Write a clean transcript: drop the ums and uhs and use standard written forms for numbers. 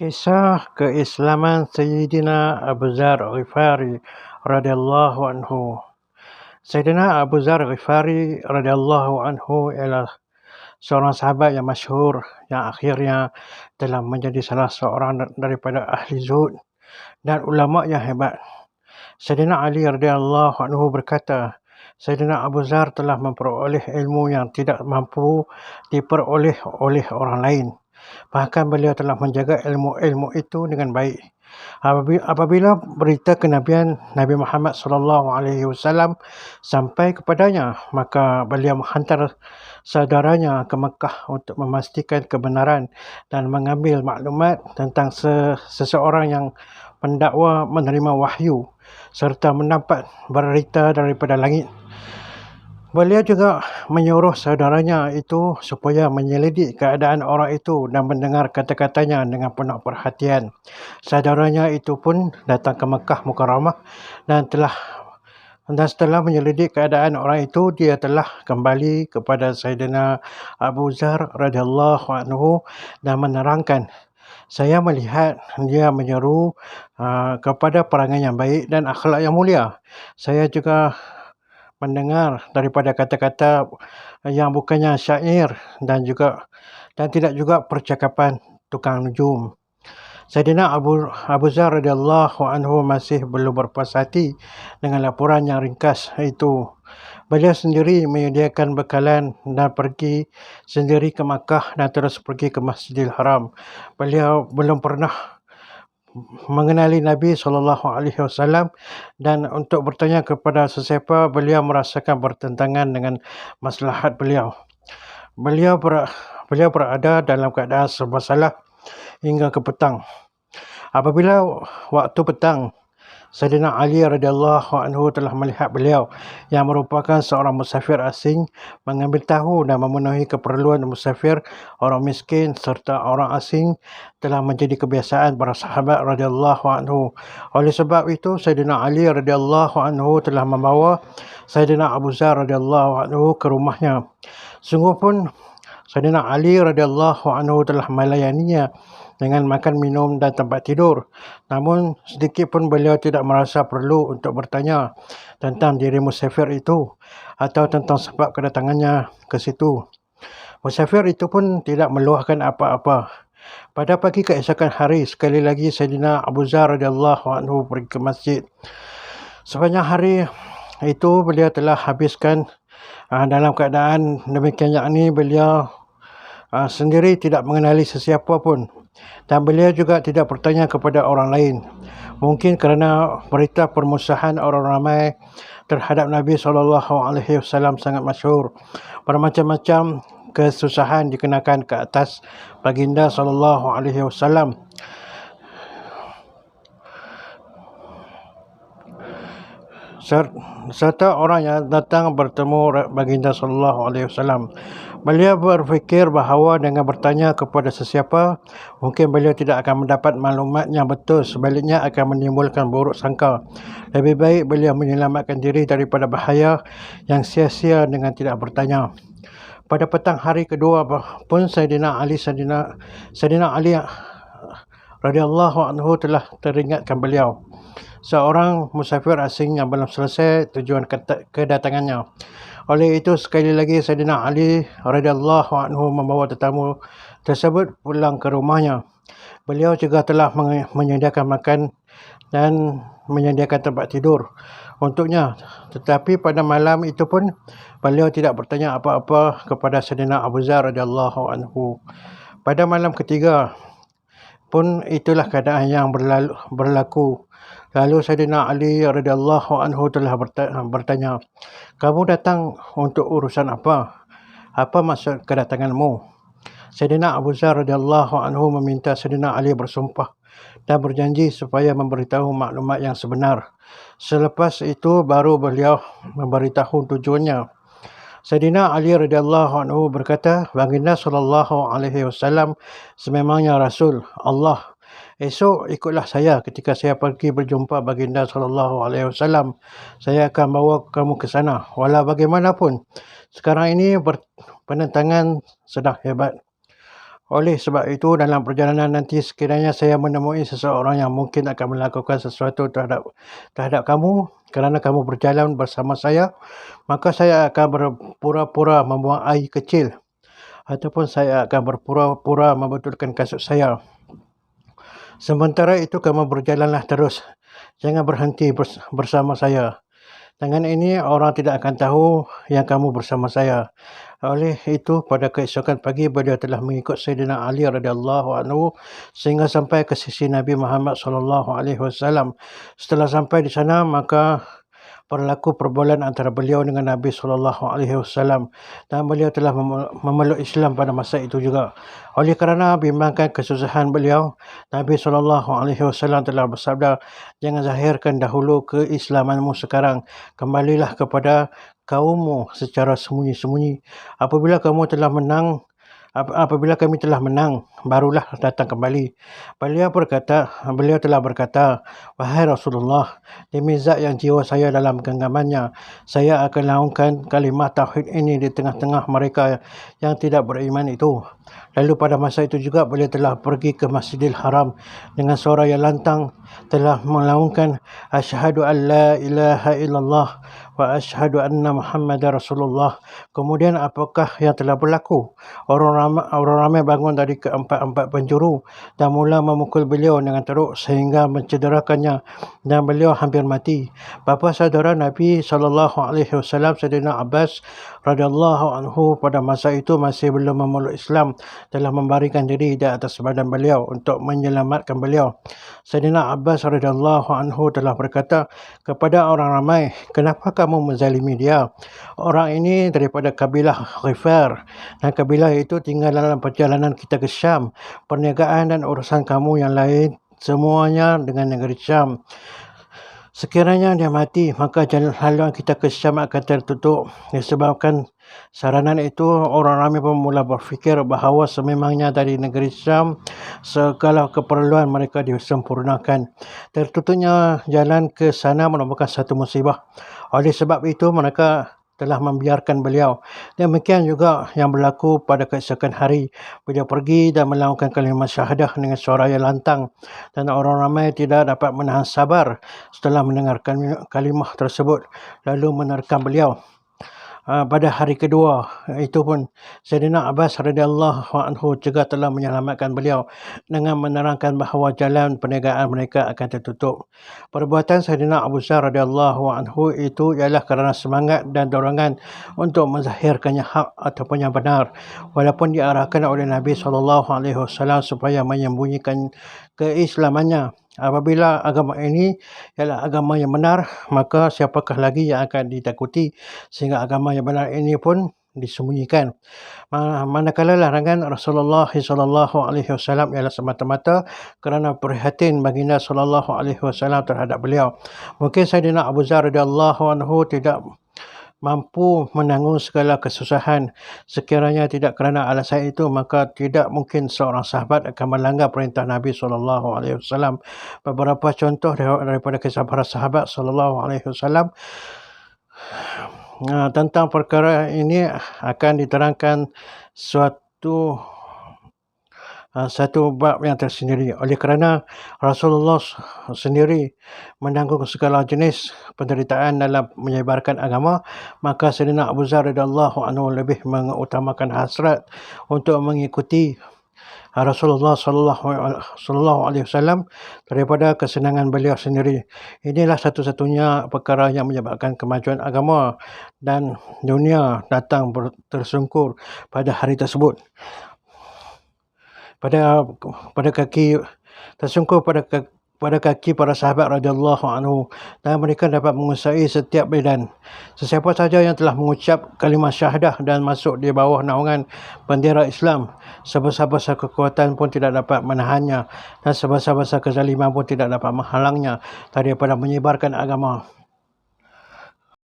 Kisah keislaman Sayyidina Abu Dzar Ghifari radhiyallahu anhu. Sayyidina Abu Dzar Ghifari radhiyallahu anhu ialah seorang sahabat yang masyhur yang akhirnya telah menjadi salah seorang daripada ahli zuhud dan ulama yang hebat. Sayyidina Ali radhiyallahu anhu berkata, Sayyidina Abu Dzar telah memperoleh ilmu yang tidak mampu diperoleh oleh orang lain. Bahkan beliau telah menjaga ilmu-ilmu itu dengan baik. Apabila berita kenabian Nabi Muhammad SAW sampai kepadanya, maka beliau menghantar saudaranya ke Mekah untuk memastikan kebenaran dan mengambil maklumat tentang seseorang yang pendakwa menerima wahyu serta mendapat berita daripada langit. Beliau juga menyuruh saudaranya itu supaya menyelidik keadaan orang itu dan mendengar kata-katanya dengan penuh perhatian. Saudaranya itu pun datang ke Mekah Mukarramah dan setelah menyelidik keadaan orang itu, dia telah kembali kepada Sayyidina Abu Dzar radhiyallahu anhu dan menerangkan, saya melihat dia menyeru kepada perangai yang baik dan akhlak yang mulia. Saya juga mendengar daripada kata-kata yang bukannya syair dan tidak juga percakapan tukang nujum. Sayyidina Abu Dzar radhiyallahu anhu masih belum berpuas hati dengan laporan yang ringkas itu. Beliau sendiri menyediakan bekalan dan pergi sendiri ke Makkah dan terus pergi ke Masjidil Haram. Beliau belum pernah mengenali Nabi SAW dan untuk bertanya kepada sesiapa, beliau merasakan bertentangan dengan maslahat beliau. Beliau berada dalam keadaan serba salah hingga ke petang. Apabila waktu petang, Sayyidina Ali radhiyallahu anhu telah melihat beliau yang merupakan seorang musafir asing mengambil tahu dan memenuhi keperluan musafir, orang miskin serta orang asing telah menjadi kebiasaan para sahabat radhiyallahu anhu. Oleh sebab itu, Sayyidina Ali radhiyallahu anhu telah membawa Sayyidina Abu Dzar radhiyallahu anhu ke rumahnya. Sungguh pun Sayyidina Ali radhiyallahu anhu telah melayaninya dengan makan, minum dan tempat tidur. Namun sedikit pun beliau tidak merasa perlu untuk bertanya tentang diri musafir itu atau tentang sebab kedatangannya ke situ. Musafir itu pun tidak meluahkan apa-apa. Pada pagi keesokan hari, sekali lagi Sayyidina Abu Dzar radhiyallahu anhu pergi ke masjid. Sepanjang hari itu beliau telah habiskan dalam keadaan demikian, yakni beliau sendiri tidak mengenali sesiapa pun dan beliau juga tidak bertanya kepada orang lain. Mungkin kerana berita permusuhan orang ramai terhadap Nabi SAW sangat masyhur. Bermacam-macam kesusahan dikenakan ke atas baginda SAW. Serta orang yang datang bertemu baginda SAW. Beliau berfikir bahawa dengan bertanya kepada sesiapa, mungkin beliau tidak akan mendapat maklumat yang betul, sebaliknya akan menimbulkan buruk sangka. Lebih baik beliau menyelamatkan diri daripada bahaya yang sia-sia dengan tidak bertanya. Pada petang hari kedua pun Sayyidina Ali radhiyallahu anhu telah teringatkan beliau seorang musafir asing yang belum selesai tujuan kedatangannya. Oleh itu, sekali lagi Sayyidina Ali radhiyallahu anhu membawa tetamu tersebut pulang ke rumahnya. Beliau juga telah menyediakan makan dan menyediakan tempat tidur untuknya. Tetapi pada malam itu pun beliau tidak bertanya apa-apa kepada Sayyidina Abu Dzar radhiyallahu anhu. Pada malam ketiga pun itulah keadaan yang berlaku. Lalu Sayyidina Ali radhiyallahu anhu telah bertanya, kamu datang untuk urusan apa? Apa maksud kedatanganmu? Sayyidina Abu Dzar radhiyallahu anhu meminta Sayyidina Ali bersumpah dan berjanji supaya memberitahu maklumat yang sebenar. Selepas itu baru beliau memberitahu tujuannya. Sayyidina Ali radhiyallahu anhu berkata, baginda SAW sememangnya Rasul Allah. Esok ikutlah saya ketika saya pergi berjumpa baginda SAW. Saya akan bawa kamu ke sana. Walau bagaimanapun, sekarang ini penentangan sedang hebat. Oleh sebab itu, dalam perjalanan nanti sekiranya saya menemui seseorang yang mungkin akan melakukan sesuatu terhadap kamu kerana kamu berjalan bersama saya, maka saya akan berpura-pura membuang air kecil ataupun saya akan berpura-pura membetulkan kasut saya. Sementara itu kamu berjalanlah terus. Jangan berhenti bersama saya. Dengan ini orang tidak akan tahu yang kamu bersama saya. Oleh itu pada keesokan pagi beliau telah mengikut Sayyidina Ali radhiyallahu anhu sehingga sampai ke sisi Nabi Muhammad sallallahu alaihi wasallam. Setelah sampai di sana maka berlaku perbualan antara beliau dengan Nabi sallallahu alaihi wasallam dan beliau telah memeluk Islam pada masa itu juga. Oleh kerana bimbangkan kesusahan beliau, Nabi sallallahu alaihi wasallam telah bersabda, "Jangan zahirkan dahulu keislamanmu sekarang. Kembalilah kepada kaummu secara sembunyi-sembunyi. Apabila kami telah menang, barulah datang kembali." Beliau telah berkata, "Wahai Rasulullah, demi zat yang jiwa saya dalam genggamannya, saya akan laungkan kalimah tauhid ini di tengah-tengah mereka yang tidak beriman itu." Lalu pada masa itu juga beliau telah pergi ke Masjidil Haram dengan suara yang lantang telah melaungkan asyhadu an la ilaha illallah wa asyhadu anna Muhammadar Rasulullah. Kemudian apakah yang telah berlaku? Orang ramai bangun dari keempat-empat penjuru dan mula memukul beliau dengan teruk sehingga mencederakannya dan beliau hampir mati. Bapa saudara Nabi SAW Sayyidina Abbas radhiyallahu anhu pada masa itu masih belum memeluk Islam, telah membaringkan diri di atas badan beliau untuk menyelamatkan beliau. Sayyidina Abbas radhiyallahu anhu telah berkata kepada orang ramai, "Kenapa kamu menzalimi dia? Orang ini daripada kabilah Ghifar dan kabilah itu tinggal dalam perjalanan kita ke Syam. Perniagaan dan urusan kamu yang lain semuanya dengan negeri Syam. Sekiranya dia mati, maka jalan haluan kita ke Syam akan tertutup." Disebabkan saranan itu, orang ramai pun mula berfikir bahawa sememangnya dari negeri Syam segala keperluan mereka disempurnakan. Tertutupnya jalan ke sana merupakan satu musibah. Oleh sebab itu mereka telah membiarkan beliau. Demikian juga yang berlaku pada keesokan hari. Beliau pergi dan melaungkan kalimah syahadah dengan suara yang lantang dan orang ramai tidak dapat menahan sabar setelah mendengarkan kalimah tersebut lalu menerkam beliau. Pada hari kedua itu pun Sayyidina Abbas radhiyallahu anhu juga telah menyelamatkan beliau dengan menerangkan bahawa jalan perniagaan mereka akan tertutup. Perbuatan Sayyidina Abu Dzar radhiyallahu anhu itu ialah kerana semangat dan dorongan untuk menzahirkannya hak ataupun yang benar, walaupun diarahkan oleh Nabi SAW supaya menyembunyikan keislamannya. Apabila agama ini ialah agama yang benar, maka siapakah lagi yang akan ditakuti sehingga agama yang benar ini pun disembunyikan. Manakala larangan Rasulullah SAW ialah semata-mata kerana prihatin baginda SAW terhadap beliau. Mungkin Sayyidina Abu Dzar radhiyallahu anhu tidak mampu menanggung segala kesusahan. Sekiranya tidak kerana alasan itu, maka tidak mungkin seorang sahabat akan melanggar perintah Nabi SAW. Beberapa contoh daripada kisah para sahabat SAW tentang perkara ini akan diterangkan satu bab yang tersendiri. Oleh kerana Rasulullah sendiri menanggung segala jenis penderitaan dalam menyebarkan agama, maka Sayyidina Abu Dzar radhiyallahu anhu lebih mengutamakan hasrat untuk mengikuti Rasulullah sallallahu alaihi wasallam daripada kesenangan beliau sendiri. Inilah satu-satunya perkara yang menyebabkan kemajuan agama dan dunia datang tersungkur pada hari tersebut. Tersungkur pada kaki para sahabat radhiyallahu anhu dan mereka dapat menguasai setiap medan. Sesiapa sahaja yang telah mengucap kalimah syahadah dan masuk di bawah naungan bendera Islam, sebesar-besar kekuatan pun tidak dapat menahannya dan sebesar-besar kezaliman pun tidak dapat menghalangnya daripada menyebarkan agama.